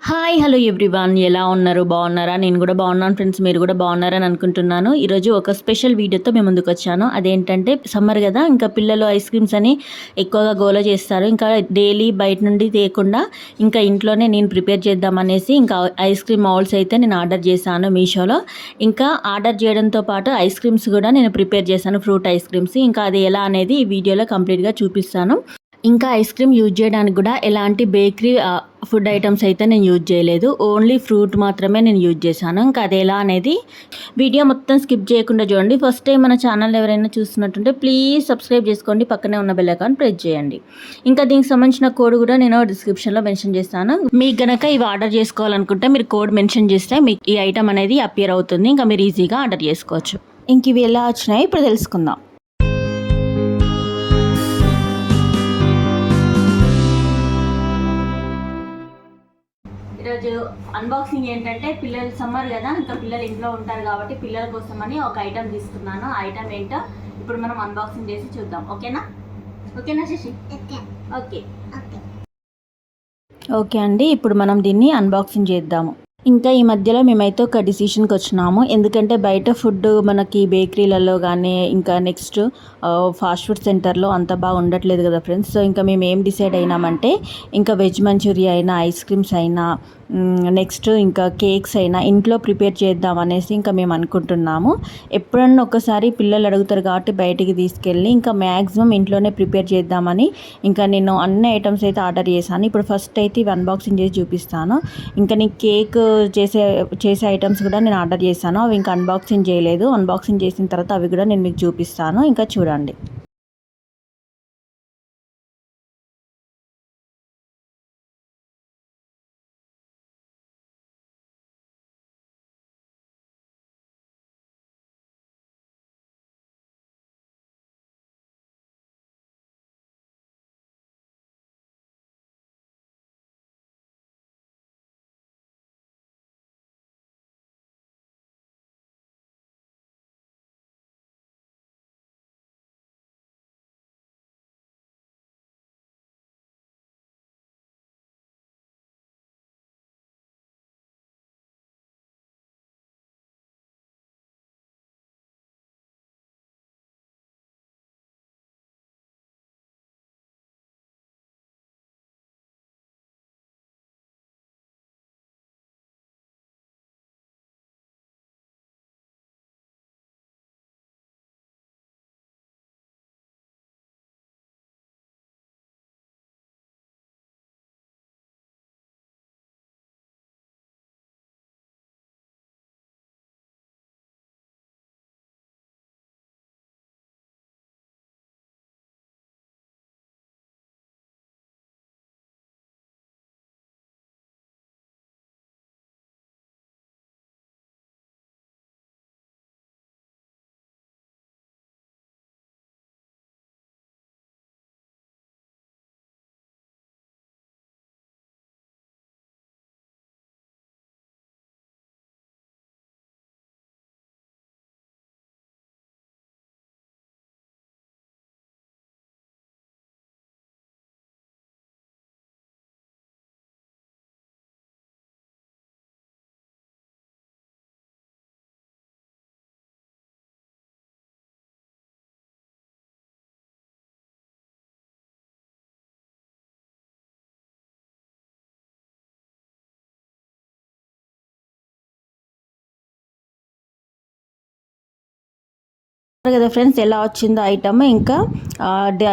Hi hello everyone, ఎలా ఉన్నారు? బాగున్నారా? నేను కూడా బాగున్నాను ఫ్రెండ్స్. మీరు కూడా బాగున్నారని అనుకుంటున్నాను. ఈరోజు ఒక స్పెషల్ వీడియోతో మేము ముందుకు వచ్చాను. అదేంటంటే సమ్మర్ కదా, ఇంకా పిల్లలు ఐస్ క్రీమ్స్ అని ఎక్కువగా గోల చేస్తారు. ఇంకా డైలీ బయట నుండి తేకుండా ఇంకా ఇంట్లోనే నేను ప్రిపేర్ చేద్దామనేసి ఇంకా ఐస్ క్రీమ్ మౌల్డ్స్ అయితే నేను ఆర్డర్ చేశాను మీషోలో. ఇంకా ఆర్డర్ చేయడంతో పాటు ఐస్ క్రీమ్స్ కూడా నేను ప్రిపేర్ చేశాను, ఫ్రూట్ ఐస్ క్రీమ్స్. ఇంకా అది ఎలా అనేది ఈ వీడియోలో కంప్లీట్గా చూపిస్తాను. ఇంకా ఐస్ క్రీమ్ యూజ్ చేయడానికి కూడా ఎలాంటి బేకరీ ఫుడ్ ఐటమ్స్ అయితే నేను యూజ్ చేయలేదు. ఓన్లీ ఫ్రూట్ మాత్రమే నేను యూజ్ చేశాను. ఇంకా అది ఎలా అనేది వీడియో మొత్తం స్కిప్ చేయకుండా చూడండి. ఫస్ట్ టైం మన ఛానల్ ఎవరైనా చూస్తున్నట్టుంటే ప్లీజ్ సబ్స్క్రైబ్ చేసుకోండి, పక్కనే ఉన్న బెల్ ఐకాన్ ప్రెస్ చేయండి. ఇంకా దీనికి సంబంధించిన కోడ్ కూడా నేను డిస్క్రిప్షన్లో మెన్షన్ చేస్తాను. మీకు గనక ఇవి ఆర్డర్ చేసుకోవాలనుకుంటే మీరు కోడ్ మెన్షన్ చేస్తే మీకు ఈ ఐటమ్ అనేది అపియర్ అవుతుంది. ఇంకా మీరు ఈజీగా ఆర్డర్ చేసుకోవచ్చు. ఇంక ఇవి ఎలా వచ్చినాయి ఇప్పుడు తెలుసుకుందాం. ఈరోజు అన్బాక్సింగ్ ఏంటంటే, పిల్లలు సమ్మర్ కదా, ఇంకా పిల్లలు ఇంట్లో ఉంటారు కాబట్టి పిల్లల కోసమని ఒక ఐటమ్ తీసుకున్నాను. ఆ ఐటమ్ ఏంటో ఇప్పుడు మనం అన్బాక్సింగ్ చేసి చూద్దాం. ఓకేనా శశి? ఓకే అండి, ఇప్పుడు మనం దీన్ని అన్బాక్సింగ్ చేద్దాము. ఇంకా ఈ మధ్యలో మేమైతే ఒక డిసిషన్కి వచ్చినాము. ఎందుకంటే బయట ఫుడ్ మనకి బేకరీలలో కానీ ఇంకా నెక్స్ట్ ఫాస్ట్ ఫుడ్ సెంటర్లో అంత బాగా ఉండట్లేదు కదా ఫ్రెండ్స్. సో ఇంకా మేము ఏం డిసైడ్ అయినామంటే, ఇంకా వెజ్ మంచూరియా అయినా, ఐస్ క్రీమ్స్ అయినా, నెక్స్ట్ ఇంకా కేక్స్ అయినా ఇంట్లో ప్రిపేర్ చేద్దాం అనేసి ఇంకా మేము అనుకుంటున్నాము. ఎప్పుడన్నా ఒకసారి పిల్లలు అడుగుతారు కాబట్టి బయటికి తీసుకెళ్ళి ఇంకా మ్యాక్సిమం ఇంట్లోనే ప్రిపేర్ చేద్దామని ఇంకా నేను అన్ని ఐటమ్స్ అయితే ఆర్డర్ చేశాను. ఇప్పుడు ఫస్ట్ అయితే ఇవి అన్బాక్సింగ్ చేసి చూపిస్తాను. ఇంకా నేను కేక్ చేసే ఐటమ్స్ కూడా నేను ఆర్డర్ చేశాను. అవి ఇంకా అన్బాక్సింగ్ చేయలేదు. అన్బాక్సింగ్ చేసిన తర్వాత అవి కూడా నేను మీకు చూపిస్తాను. ఇంకా చూడండి. కదా ఫ్రెండ్స్, ఎలా వచ్చిందో ఐటమ్. ఇంకా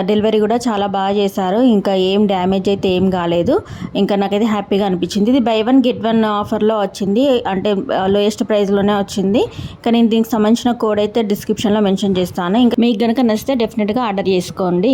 డెలివరీ కూడా చాలా బాగా చేశారు. ఇంకా ఏం డ్యామేజ్ అయితే ఏం కాలేదు. ఇంకా నాకైతే హ్యాపీగా అనిపించింది. ఇది బై వన్ గెట్ వన్ ఆఫర్లో వచ్చింది, అంటే లోయెస్ట్ ప్రైస్లోనే వచ్చింది. ఇంకా నేను దీనికి సంబంధించిన కోడ్ అయితే డిస్క్రిప్షన్లో మెన్షన్ చేస్తాను. ఇంకా మీకు కనుక నచ్చితే డెఫినెట్గా ఆర్డర్ చేసుకోండి.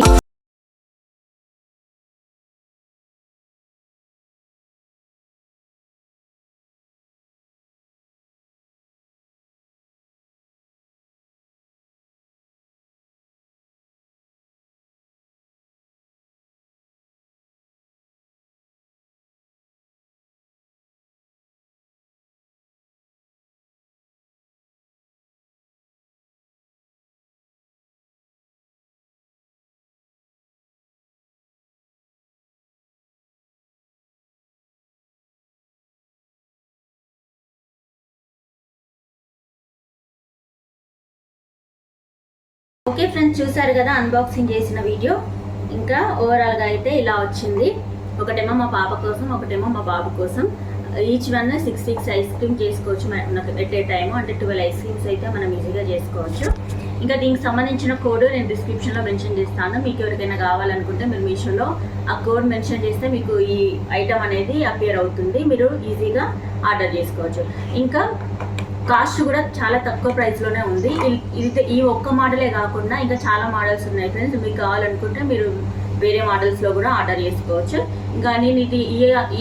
ఓకే ఫ్రెండ్స్, చూసారు కదా అన్బాక్సింగ్ చేసిన వీడియో. ఇంకా ఓవరాల్గా అయితే ఇలా వచ్చింది. ఒకటేమో మా పాప కోసం, ఒకటేమో మా బాబు కోసం. ఈచ్ వన్ 6 ఐస్ క్రీమ్ చేసుకోవచ్చు మనకు ఎట్ ఏ టైము. అంటే 12 ఐస్ క్రీమ్స్ అయితే మనం ఈజీగా చేసుకోవచ్చు. ఇంకా దీనికి సంబంధించిన కోడ్ నేను డిస్క్రిప్షన్లో మెన్షన్ చేస్తాను. మీకు ఎవరికైనా కావాలనుకుంటే మీరు మీషోలో ఆ కోడ్ మెన్షన్ చేస్తే మీకు ఈ ఐటమ్ అనేది అపియర్ అవుతుంది. మీరు ఈజీగా ఆర్డర్ చేసుకోవచ్చు. ఇంకా కాస్ట్ కూడా చాలా తక్కువ ప్రైస్లోనే ఉంది. ఇది ఈ ఒక్క మోడలే కాకుండా ఇంకా చాలా మోడల్స్ ఉన్నాయి ఫ్రెండ్స్. మీకు కావాలనుకుంటే మీరు వేరే మోడల్స్లో కూడా ఆర్డర్ చేసుకోవచ్చు. ఇంకా నేను ఇది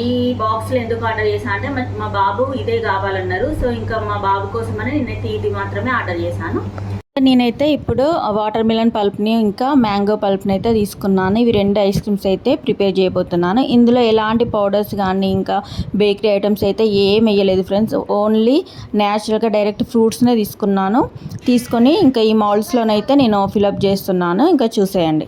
ఈ బాక్స్లో ఎందుకు ఆర్డర్ చేశాను అంటే మా బాబు ఇదే కావాలన్నారు. సో ఇంకా మా బాబు కోసమని నేనైతే ఇది మాత్రమే ఆర్డర్ చేశాను. నేనైతే ఇప్పుడు వాటర్ మిలన్ పల్ప్ని ఇంకా మ్యాంగో పల్ప్ని అయితే తీసుకున్నాను. ఇవి 2 ఐస్ క్రీమ్స్ అయితే ప్రిపేర్ చేయబోతున్నాను. ఇందులో ఎలాంటి పౌడర్స్ కానీ ఇంకా బేకరీ ఐటమ్స్ అయితే ఏం వేయలేదు ఫ్రెండ్స్. ఓన్లీ న్యాచురల్గా డైరెక్ట్ ఫ్రూట్స్నే తీసుకొని ఇంకా ఈ మౌల్డ్స్లోనైతే నేను ఫిలప్ చేస్తున్నాను. ఇంకా చూసేయండి.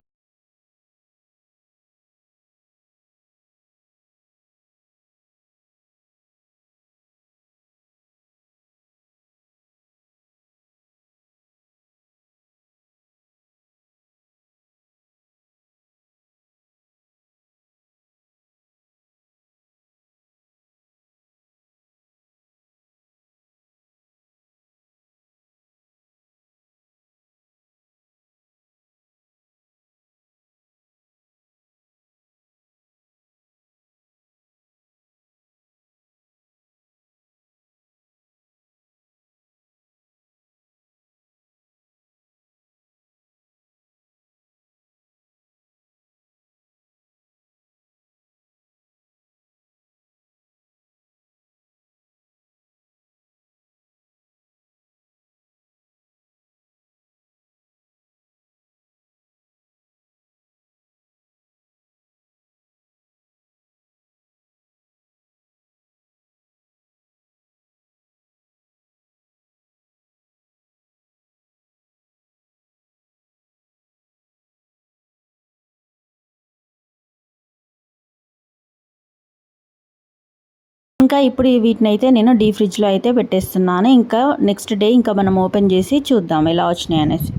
ఇంకా ఇప్పుడు వీటిని అయితే నేను డీప్ ఫ్రిడ్జ్లో అయితే పెట్టేస్తున్నాను. ఇంకా నెక్స్ట్ డే ఇంకా మనం ఓపెన్ చేసి చూద్దాం ఎలా వచ్చినాయి అనేసి.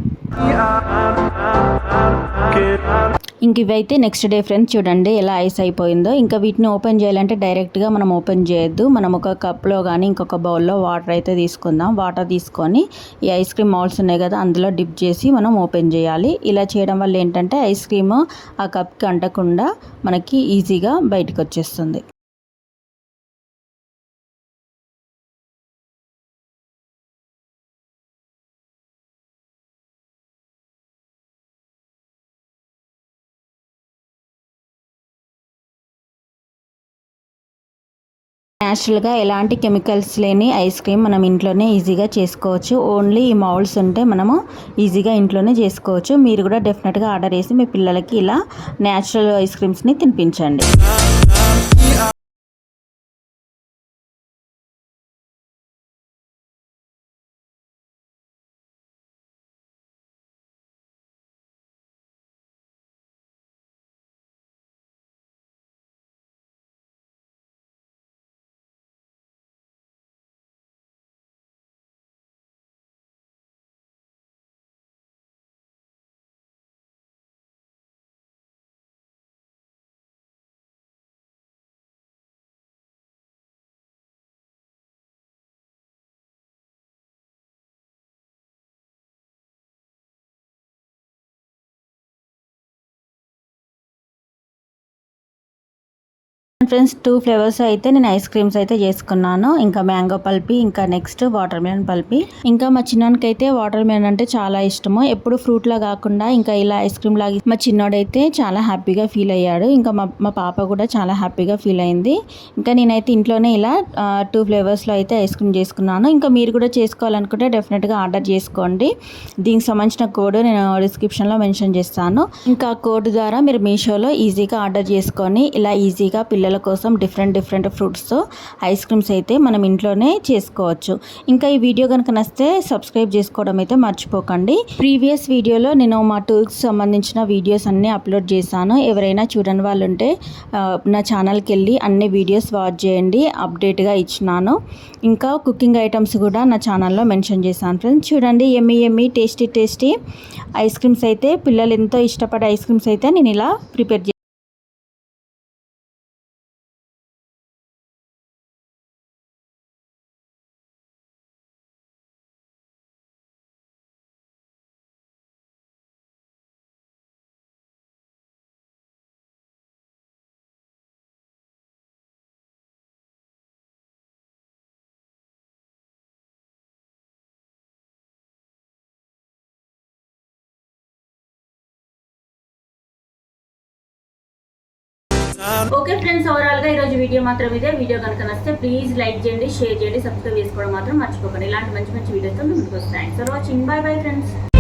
ఇంక ఇవైతే నెక్స్ట్ డే ఫ్రెండ్స్ చూడండి ఎలా ఐస్ అయిపోయిందో. ఇంకా వీటిని ఓపెన్ చేయాలంటే డైరెక్ట్గా మనం ఓపెన్ చేయొద్దు. మనం ఒక కప్లో కానీ ఇంకొక బౌల్లో వాటర్ అయితే తీసుకుందాం. వాటర్ తీసుకొని ఈ ఐస్ క్రీమ్ మౌల్డ్స్ ఉన్నాయి కదా అందులో డిప్ చేసి మనం ఓపెన్ చేయాలి. ఇలా చేయడం వల్ల ఏంటంటే ఐస్ క్రీమ్ ఆ కప్కి అంటకుండా మనకి ఈజీగా బయటకు వచ్చేస్తుంది. న్యాచురల్గా ఎలాంటి కెమికల్స్ లేని ఐస్ క్రీమ్ మనం ఇంట్లోనే ఈజీగా చేసుకోవచ్చు. ఓన్లీ ఈ మౌల్డ్స్ ఉంటే మనము ఈజీగా ఇంట్లోనే చేసుకోవచ్చు. మీరు కూడా డెఫినెట్గా ఆర్డర్ చేసి మీ పిల్లలకి ఇలా న్యాచురల్ ఐస్ క్రీమ్స్ని తినిపించండి. ఫ్రెండ్స్ 2 ఫ్లేవర్స్ అయితే నేను ఐస్ క్రీమ్స్ అయితే చేసుకున్నాను. ఇంకా మ్యాంగో పల్పి, ఇంకా నెక్స్ట్ వాటర్ మిలన్ పల్పి. ఇంకా మా చిన్నోనికి అయితే వాటర్ మిలన్ అంటే చాలా ఇష్టము. ఎప్పుడు ఫ్రూట్ లా కాకుండా ఇంకా ఇలా ఐస్ క్రీమ్ లాగా మా చిన్నోడైతే చాలా హ్యాపీగా ఫీల్ అయ్యాడు. ఇంకా మా పాప కూడా చాలా హ్యాపీగా ఫీల్ అయింది. ఇంకా నేనైతే ఇంట్లోనే ఇలా 2 ఫ్లేవర్స్లో అయితే ఐస్ క్రీమ్ చేసుకున్నాను. ఇంకా మీరు కూడా చేసుకోవాలనుకుంటే డెఫినెట్గా ఆర్డర్ చేసుకోండి. దీనికి సంబంధించిన కోడ్ నేను డిస్క్రిప్షన్లో మెన్షన్ చేస్తాను. ఇంకా కోడ్ ద్వారా మీరు మీషోలో ఈజీగా ఆర్డర్ చేసుకొని ఇలా ఈజీగా పిల్లలు పిల్లల కోసం డిఫరెంట్ ఫ్రూట్స్తో ఐస్ క్రీమ్స్ అయితే మనం ఇంట్లోనే చేసుకోవచ్చు. ఇంకా ఈ వీడియో కనుక నచ్చితే సబ్స్క్రైబ్ చేసుకోవడం అయితే మర్చిపోకండి. ప్రీవియస్ వీడియోలో నేను మా టూర్కి సంబంధించిన వీడియోస్ అన్నీ అప్లోడ్ చేశాను. ఎవరైనా చూడని వాళ్ళు ఉంటే నా ఛానల్కి వెళ్ళి అన్ని వీడియోస్ వాచ్ చేయండి. అప్డేట్గా ఇచ్చినాను. ఇంకా కుకింగ్ ఐటమ్స్ కూడా నా ఛానల్లో మెన్షన్ చేశాను ఫ్రెండ్స్. చూడండి ఎమ్మీ టేస్టీ ఐస్ క్రీమ్స్ అయితే, పిల్లలు ఎంతో ఇష్టపడే ఐస్ క్రీమ్స్ అయితే నేను ఇలా ప్రిపేర్ ఓకే ఫ్రెండ్స్, ఓవరాల్గా ఈరోజు వీడియో మాత్రం ఇదే. వీడియో కనుక నచ్చితే ప్లీజ్ లైక్ చేయండి, షేర్ చేయండి, సబ్స్క్రైబ్ చేసుకోవడం మాత్రం మర్చిపోకండి. ఇలాంటి మంచి వీడియోతో ముందుకు వస్తాయి. So watching, bye friends.